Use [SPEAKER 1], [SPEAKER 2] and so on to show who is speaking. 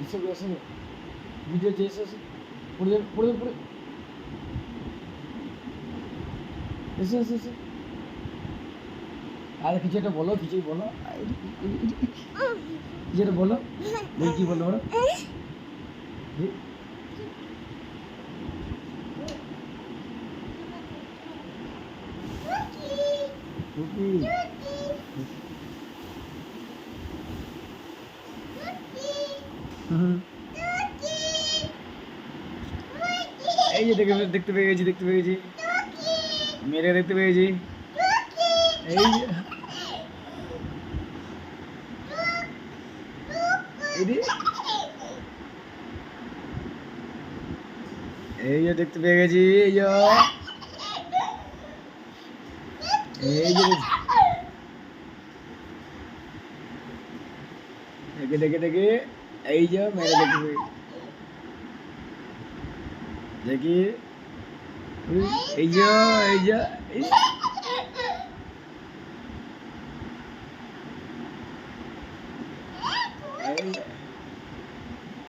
[SPEAKER 1] এসে এসে ভিডিও যে এসে পড়ে যাবে পড়ে পড়ে এসে এসে এসে আর কিছু একটা বলো কিছুই বলো কিছু একটা বলো বল কি বলো ওরা এই যে দেখতে পেয়ে গেছি মেয়েটা দেখতে পেয়েছি এই যে এই যে দেখতে পেয়ে গেছি এই যে দেখে এই যে মেয়েটা দেখতে পেয়ে দেখি এই যে